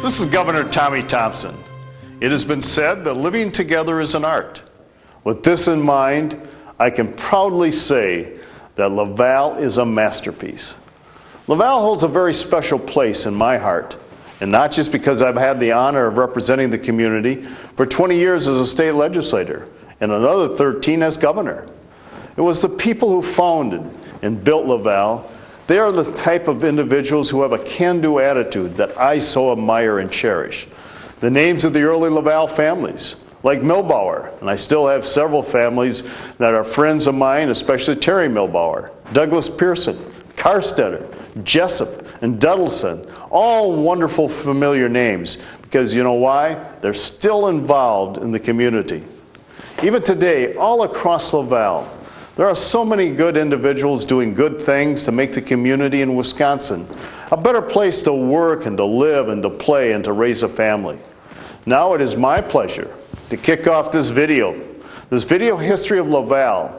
This is Governor Tommy Thompson. It has been said that living together is an art. With this in mind, I can proudly say that LaValle is a masterpiece. LaValle holds a very special place in my heart, and not just because I've had the honor of representing the community for 20 years as a state legislator and another 13 as governor. It was the people who founded and built LaValle. They are the type of individuals who have a can-do attitude that I so admire and cherish. The names of the early LaValle families, like Milbauer, and I still have several families that are friends of mine, especially Terry Milbauer, Douglas Pearson, Carstetter, Jessup, and Duddleson, all wonderful familiar names, because you know why? They're still involved in the community. Even today, all across LaValle, there are so many good individuals doing good things to make the community in Wisconsin a better place to work and to live and to play and to raise a family. Now it is my pleasure to kick off this video history of LaValle.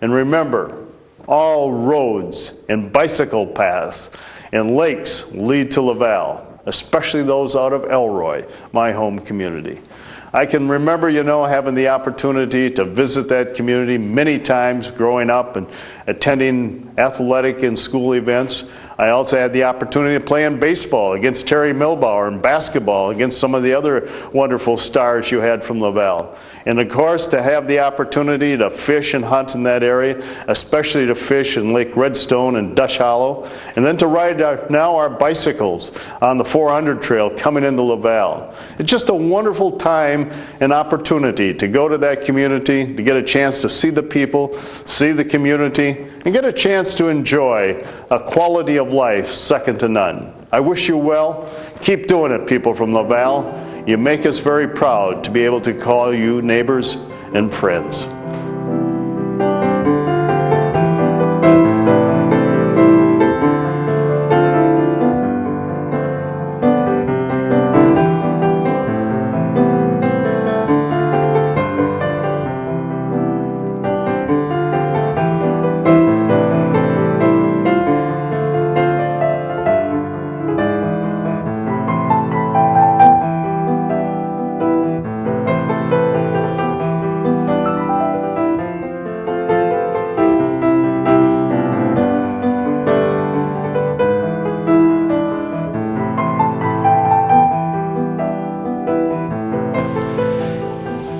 And remember, all roads and bicycle paths and lakes lead to LaValle, especially those out of Elroy, my home community. I can remember, having the opportunity to visit that community many times growing up and attending athletic and school events. I also had the opportunity to play in baseball against Terry Milbauer and basketball against some of the other wonderful stars you had from LaValle. And of course, to have the opportunity to fish and hunt in that area, especially to fish in Lake Redstone and Dutch Hollow, and then to ride our bicycles on the 400 trail coming into LaValle. It's just a wonderful time and opportunity to go to that community, to get a chance to see the people, see the community, and get a chance to enjoy a quality of life second to none. I wish you well. Keep doing it, people from LaValle. You make us very proud to be able to call you neighbors and friends.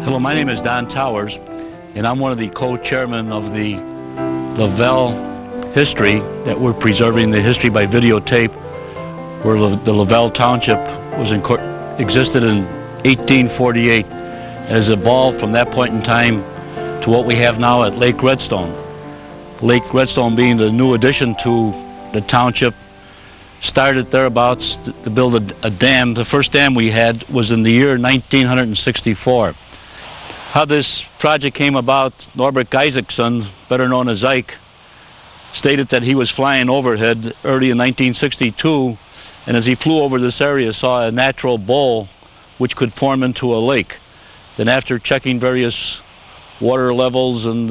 Hello, my name is Don Towers, and I'm one of the co-chairmen of the LaValle history, that we're preserving the history by videotape, where the LaValle Township existed in 1848. It has evolved from that point in time to what we have now at Lake Redstone. Lake Redstone being the new addition to the township, started thereabouts to build a dam. The first dam we had was in the year 1964. How this project came about, Norbert Isaacson, better known as Ike, stated that he was flying overhead early in 1962, and as he flew over this area saw a natural bowl which could form into a lake. Then after checking various water levels and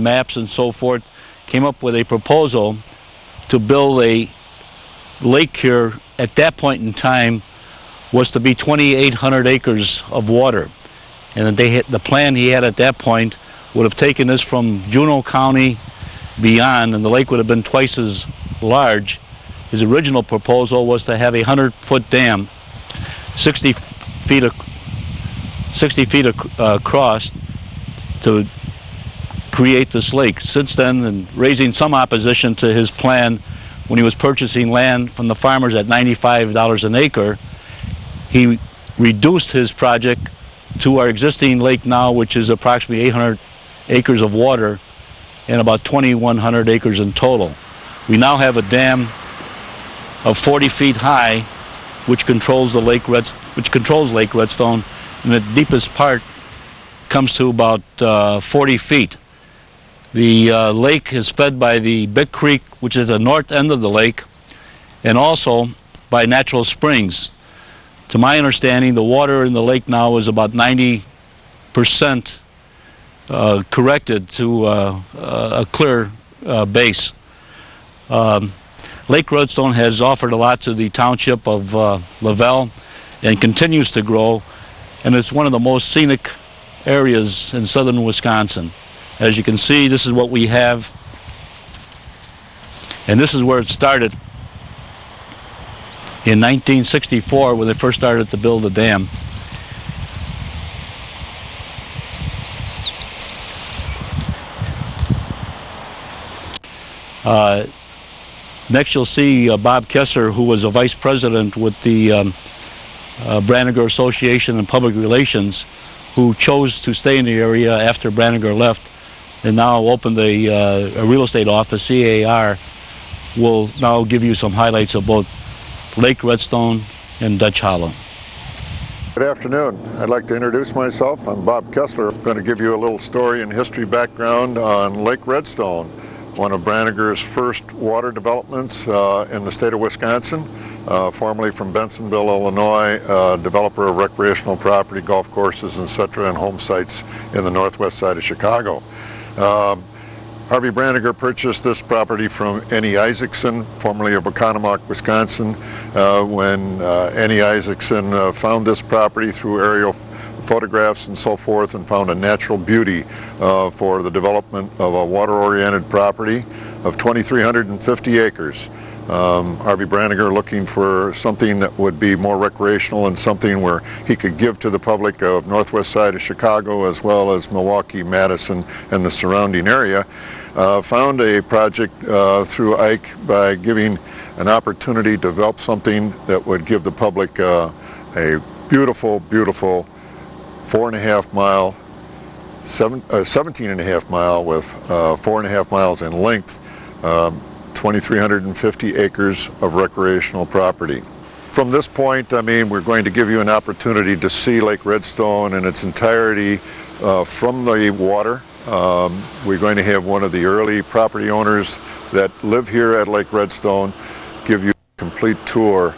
maps and so forth, came up with a proposal to build a lake here. At that point in time was to be 2,800 acres of water. And the plan he had at that point would have taken this from Juneau County beyond, and the lake would have been twice as large. His original proposal was to have a 100-foot dam, 60 feet across, to create this lake. Since then, and raising some opposition to his plan when he was purchasing land from the farmers at $95 an acre, he reduced his project to our existing lake now, which is approximately 800 acres of water and about 2,100 acres in total. We now have a dam of 40 feet high, which controls Lake Redstone, and the deepest part comes to about 40 feet. The lake is fed by the Big Creek, which is the north end of the lake, and also by natural springs. To my understanding, the water in the lake now is about 90% corrected to a clear base. Lake Redstone has offered a lot to the township of LaValle, and continues to grow, and it's one of the most scenic areas in southern Wisconsin. As you can see, this is what we have, and this is where it started in 1964 when they first started to build the dam. Next you'll see Bob Kesser, who was a vice president with the Branniger Association and Public Relations, who chose to stay in the area after Branniger left and now opened a real estate office, CAR. Will now give you some highlights of both Lake Redstone and Dutch Hollow. Good afternoon. I'd like to introduce myself. I'm Bob Kessler. I'm going to give you a little story and history background on Lake Redstone, one of Branniger's first water developments in the state of Wisconsin, formerly from Bensonville, Illinois, developer of recreational property, golf courses, etc., and home sites in the northwest side of Chicago. Harvey Branniger purchased this property from Annie Isaacson, formerly of Oconomowoc, Wisconsin. When Annie Isaacson found this property through aerial photographs and so forth and found a natural beauty for the development of a water-oriented property of 2,350 acres. Harvey Branniger looking for something that would be more recreational and something where he could give to the public of northwest side of Chicago as well as Milwaukee, Madison, and the surrounding area. Found a project through Ike by giving an opportunity to develop something that would give the public a beautiful, beautiful 4.5 mile, 17.5 mile with 4.5 miles in length, 2,350 acres of recreational property. From this point, I mean, we're going to give you an opportunity to see Lake Redstone in its entirety from the water. We're going to have one of the early property owners that live here at Lake Redstone give you a complete tour